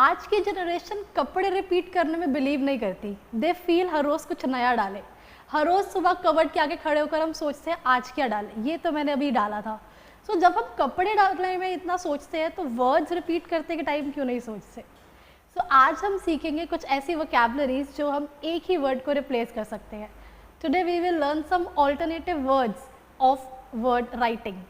आज की जनरेशन कपड़े रिपीट करने में बिलीव नहीं करती। दे फील हर रोज़ कुछ नया डाले। हर रोज़ सुबह कबर्ड के आगे खड़े होकर हम सोचते हैं आज क्या डालें, ये तो मैंने अभी डाला था। सो जब हम कपड़े डालने में इतना सोचते हैं तो वर्ड्स रिपीट करते के टाइम क्यों नहीं सोचते। सो आज हम सीखेंगे कुछ ऐसी वोकैबुलरीज जो हम एक ही वर्ड को रिप्लेस कर सकते हैं। Today we will learn some alternative words of word writing.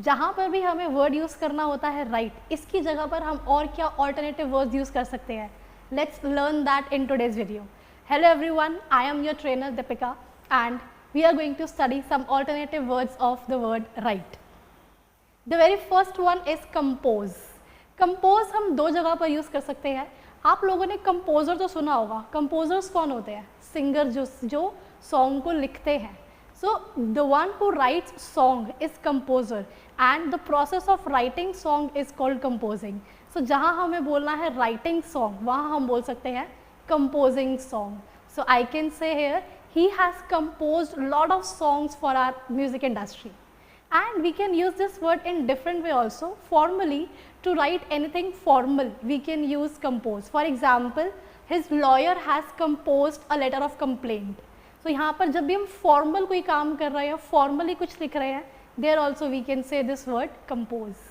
जहाँ पर भी हमें वर्ड यूज़ करना होता है राइट, इसकी जगह पर हम और क्या ऑल्टरनेटिव वर्ड्स यूज़ कर सकते हैं। Let's learn that in today's video. Hello everyone, I am your trainer Deepika and we are going to study some alternative words of the word write. The very first one is compose. Compose हम दो जगह पर use कर सकते हैं। आप लोगों ने कंपोज़र तो सुना होगा। कंपोज़र्स कौन होते हैं? सिंगर जो सॉन्ग को लिखते हैं। So the one who writes song is composer and the process of writing song is called composing. So जहाँ हमें बोलना है writing song, वहाँ हम बोल सकते हैं composing song. So I can say here he has composed a lot of songs for our music industry. And we can use this word in different way also. Formally, to write anything formal, we can use compose. For example, his lawyer has composed a letter of complaint. So यहाँ पर जब भी हम formal कोई काम कर रहे हैं, formally कुछ लिख रहे हैं, there also we can say this word compose.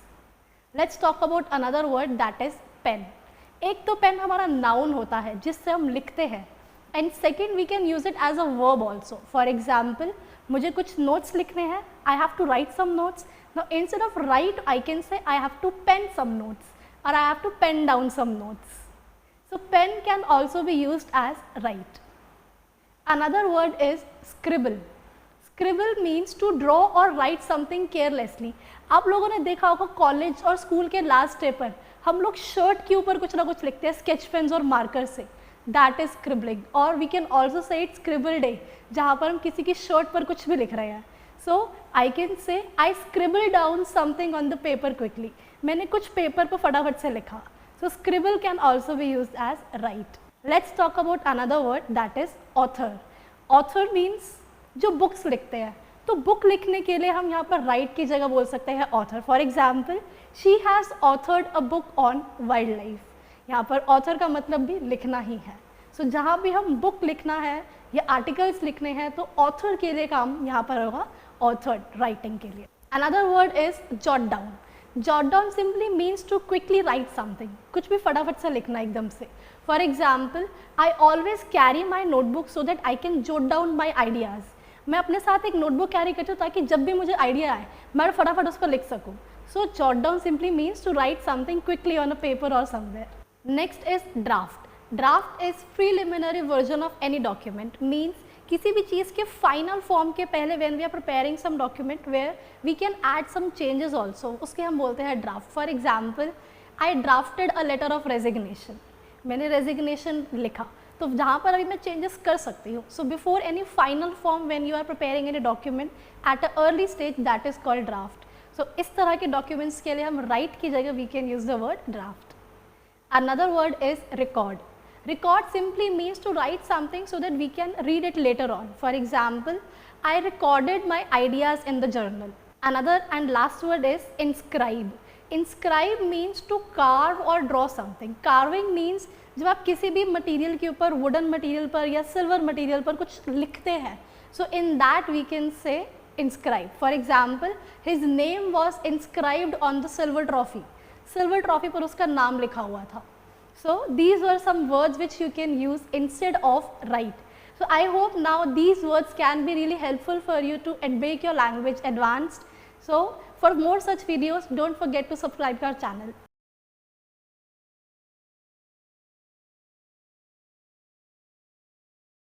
Let's talk about another word that is pen. एक तो pen हमारा noun होता है जिससे हम लिखते हैं. And second, we can use it as a verb also. For example, मुझे कुछ notes लिखने हैं, I have to write some notes. Now instead of write, I can say I have to pen some notes or I have to pen down some notes. So pen can also be used as write. Another word is scribble. Scribble means to draw or write something carelessly. आप लोगों ने देखा होगा college और school के last day पर हम लोग शर्ट के ऊपर कुछ ना कुछ लिखते हैं स्केच पेन्स और मार्कर से. That is scribbling, or we can also say it's scribble day, जहाँ पर हम किसी की शर्ट पर कुछ भी लिख रहे हैं. So I can say I scribble down something on the paper quickly. मैंने कुछ पेपर पर फटाफट से लिखा. So scribble can also be used as write. Let's talk about another word that is author. Author means जो books लिखते हैं. तो book लिखने के लिए हम यहाँ पर write की जगह बोल सकते हैं author. For example, she has authored a book on wildlife. यहाँ पर ऑथर का मतलब भी लिखना ही है. सो जहाँ भी हम बुक लिखना है या आर्टिकल्स लिखने हैं तो ऑथर के लिए काम यहाँ पर होगा ऑथर राइटिंग के लिए. Another word is jot down. Jot down simply means to quickly write something. कुछ भी फटाफट से लिखना एकदम से. For example, I always carry my notebook so that I can jot down my ideas. मैं अपने साथ एक नोटबुक कैरी करती हूँ ताकि जब भी मुझे आइडिया आए मैं फटाफट उसको लिख सकूँ. So jot down simply means to write something quickly on a paper और somewhere. Next is draft. Draft is preliminary version of any document. Means किसी भी चीज़ के final form के पहले when we are preparing some document where we can add some changes also, उसके हम बोलते हैं draft. For example, I drafted a letter of resignation. मैंने resignation लिखा. तो जहाँ पर अभी मैं changes कर सकती हूँ. So before any final form when you are preparing any document at an early stage, that is called draft. So इस तरह के documents के लिए हम write की जगह we can use the word draft. Another word is record. Record simply means to write something so that we can read it later on. For example, I recorded my ideas in the journal. Another and last word is inscribe. Inscribe means to carve or draw something. Carving means जब आप किसी भी material के ऊपर wooden material पर या silver material पर कुछ लिखते हैं. So in that we can say inscribe. For example, his name was inscribed on the silver trophy. Silver trophy पर उसका नाम लिखा हुआ था. So these were some words which you can use instead of write. So I hope now these words can be really helpful for you to make your language advanced. So for more such videos don't forget to subscribe our channel.